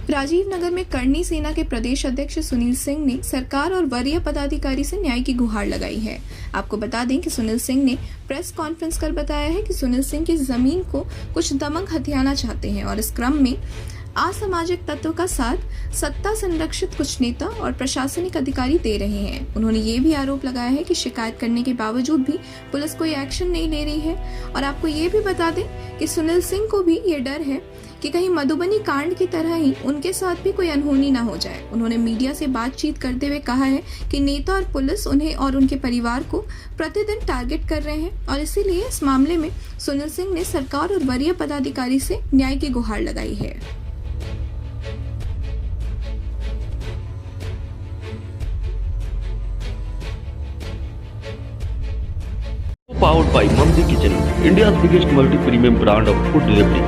राजीव नगर में करनी सेना के प्रदेश अध्यक्ष सुनील सिंह ने सरकार और वरीय पदाधिकारी से न्याय की गुहार लगाई है। आपको बता दें कि सुनील सिंह ने प्रेस कॉन्फ्रेंस कर बताया है कि सुनील सिंह की जमीन को कुछ दमक हथियाना चाहते हैं और इस क्रम में असामाजिक तत्व का साथ सत्ता संरक्षित कुछ नेता और प्रशासनिक अधिकारी दे रहे हैं। उन्होंने ये भी आरोप लगाया है कि शिकायत करने के बावजूद भी पुलिस कोई एक्शन नहीं ले रही है। और आपको ये भी बता दें कि सुनील सिंह को भी ये डर है कि कहीं मधुबनी कांड की तरह ही उनके साथ भी कोई अनहोनी ना हो जाए। उन्होंने मीडिया से बातचीत करते हुए कहा है कि नेता और पुलिस उन्हें और उनके परिवार को प्रतिदिन टारगेट कर रहे हैं और इसीलिए इस मामले में सुनील सिंह ने सरकार और वरीय पदाधिकारी से न्याय की गुहार लगाई है। Powered by Mamdi Kitchen, India's biggest multi-premium brand of food delivery.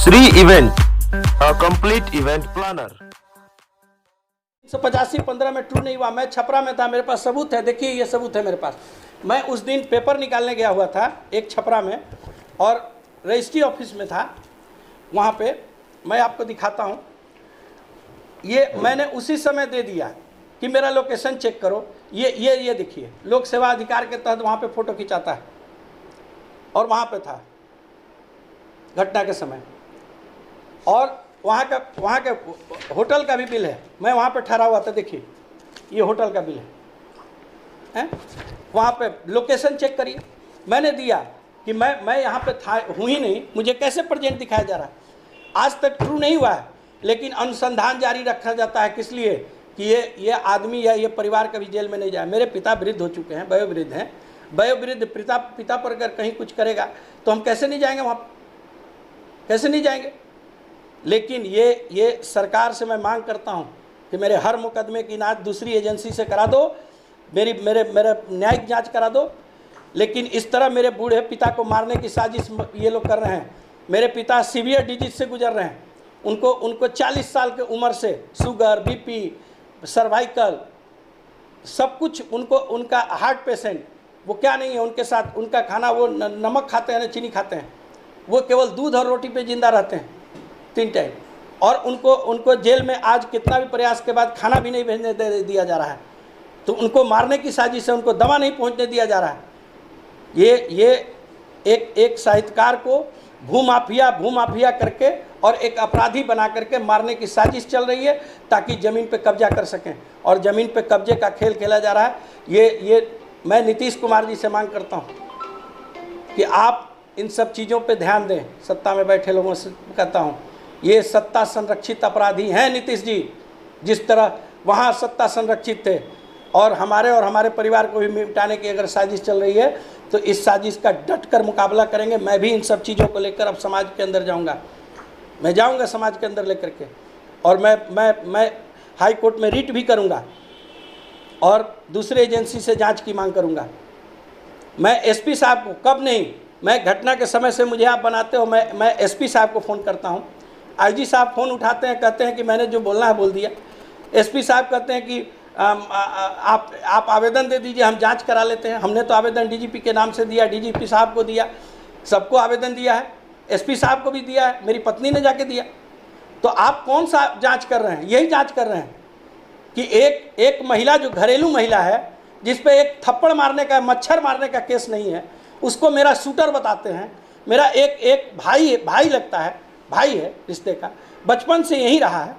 Sri Event, a complete event planner. 185-15 में ट्रू नहीं हुआ। मैं छपरा में था, मेरे पास सबूत है। देखिए ये सबूत है मेरे पास। मैं उस दिन पेपर निकालने गया हुआ था एक छपरा में और रजिस्ट्री ऑफिस में था। वहाँ पे मैं आपको दिखाता हूँ। ये मैंने उसी समय दे दिया कि मेरा लोकेशन चेक करो। ये देखिए, लोक सेवा अधिकार के तहत वहाँ पे फ़ोटो खिंचाता है और वहाँ पे था घटना के समय। और वहाँ का होटल का भी बिल है। मैं वहाँ पे ठहरा हुआ था। देखिए ये होटल का बिल है। वहाँ पे लोकेशन चेक करिए। मैंने दिया कि मैं यहाँ पे था, हूँ ही नहीं। मुझे कैसे प्रेजेंट दिखाया जा रहा है? आज तक ट्रू नहीं हुआ है, लेकिन अनुसंधान जारी रखा जाता है। किस लिए? कि ये आदमी या ये परिवार कभी जेल में नहीं जाए। मेरे पिता वृद्ध हो चुके हैं, वयोवृद्ध हैं। वयोवृद्ध पिता पर अगर कहीं कुछ करेगा तो हम कैसे नहीं जाएंगे वहाँ? कैसे नहीं जाएंगे? लेकिन ये सरकार से मैं मांग करता हूँ कि मेरे हर मुकदमे की जांच दूसरी एजेंसी से करा दो, मेरे न्यायिक जांच करा दो। लेकिन इस तरह मेरे बूढ़े पिता को मारने की साजिश ये लोग कर रहे हैं। मेरे पिता सीवियर डिजीज से गुजर रहे हैं। उनको 40 साल की उम्र से शुगर, बीपी, सर्वाइकल सब कुछ, उनका हार्ट पेशेंट, वो क्या नहीं है उनके साथ। उनका खाना, वो नमक खाते हैं ना चीनी खाते हैं। वो केवल दूध और रोटी पे जिंदा रहते हैं 3 टाइम। और उनको जेल में आज कितना भी प्रयास के बाद खाना भी नहीं भेजने दिया जा रहा है। तो उनको मारने की साजिश है, उनको दवा नहीं पहुंचने दिया जा रहा है। ये एक साहित्यकार को भूमाफिया करके और एक अपराधी बना करके मारने की साजिश चल रही है ताकि ज़मीन पे कब्जा कर सकें। और ज़मीन पे कब्जे का खेल खेला जा रहा है। ये मैं नीतीश कुमार जी से मांग करता हूँ कि आप इन सब चीज़ों पे ध्यान दें। सत्ता में बैठे लोगों से कहता हूँ, ये सत्ता संरक्षित अपराधी हैं नीतीश जी। जिस तरह वहाँ सत्ता संरक्षित थे और हमारे परिवार को भी मिटाने की अगर साजिश चल रही है तो इस साजिश का डट कर मुकाबला करेंगे। मैं भी इन सब चीज़ों को लेकर अब समाज के अंदर जाऊंगा। मैं जाऊंगा समाज के अंदर लेकर के, और मैं हाई कोर्ट में रिट भी करूंगा और दूसरे एजेंसी से जांच की मांग करूंगा। मैं एसपी साहब को, कब नहीं, मैं घटना के समय से मुझे आप बनाते हो, मैं एसपी साहब को फ़ोन करता हूँ। आईजी साहब फ़ोन उठाते हैं, कहते हैं कि मैंने जो बोलना है बोल दिया। एसपी साहब कहते हैं कि आप आवेदन दे दीजिए, हम जांच करा लेते हैं। हमने तो आवेदन डीजीपी के नाम से दिया, डीजीपी साहब को दिया, सबको आवेदन दिया है, एसपी साहब को भी दिया है, मेरी पत्नी ने जाके दिया। तो आप कौन सा जांच कर रहे हैं? यही जांच कर रहे हैं कि एक महिला जो घरेलू महिला है, जिस पे एक थप्पड़ मारने का, मच्छर मारने का केस नहीं है, उसको मेरा शूटर बताते हैं। मेरा एक भाई लगता है, भाई है रिश्ते का, बचपन से यही रहा है।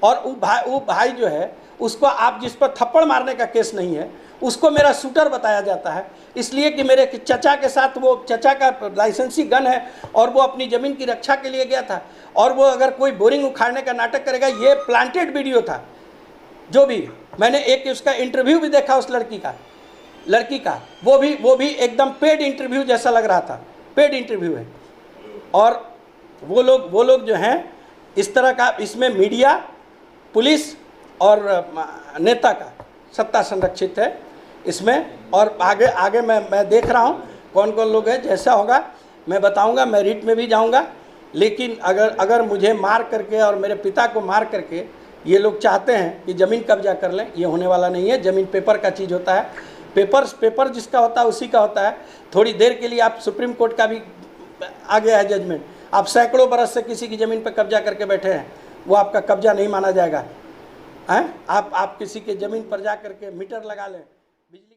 और वो भाई जो है, उसको आप जिस पर थप्पड़ मारने का केस नहीं है, उसको मेरा शूटर बताया जाता है। इसलिए कि मेरे चचा के साथ, वो चचा का लाइसेंसी गन है और वो अपनी ज़मीन की रक्षा के लिए गया था। और वो अगर कोई बोरिंग उखाड़ने का नाटक करेगा, ये प्लांटेड वीडियो था। जो भी मैंने एक उसका इंटरव्यू भी देखा उस लड़की का, वो भी एकदम पेड इंटरव्यू जैसा लग रहा था। पेड इंटरव्यू है। और वो लोग जो हैं इस तरह का, इसमें मीडिया, पुलिस और नेता का सत्ता संरक्षित है इसमें। और आगे मैं देख रहा हूँ कौन कौन लोग हैं। जैसा होगा मैं बताऊंगा। मैं रिट में भी जाऊंगा लेकिन अगर मुझे मार करके और मेरे पिता को मार करके ये लोग चाहते हैं कि ज़मीन कब्जा कर लें, ये होने वाला नहीं है। ज़मीन पेपर का चीज़ होता है, पेपर जिसका होता है उसी का होता है। थोड़ी देर के लिए आप सुप्रीम कोर्ट का भी आ गया है जजमेंट, आप सैकड़ों बरस से किसी की ज़मीन पर कब्जा करके बैठे हैं, वो आपका कब्जा नहीं माना जाएगा। हैं आप किसी के ज़मीन पर जा करके मीटर लगा लें, बिजली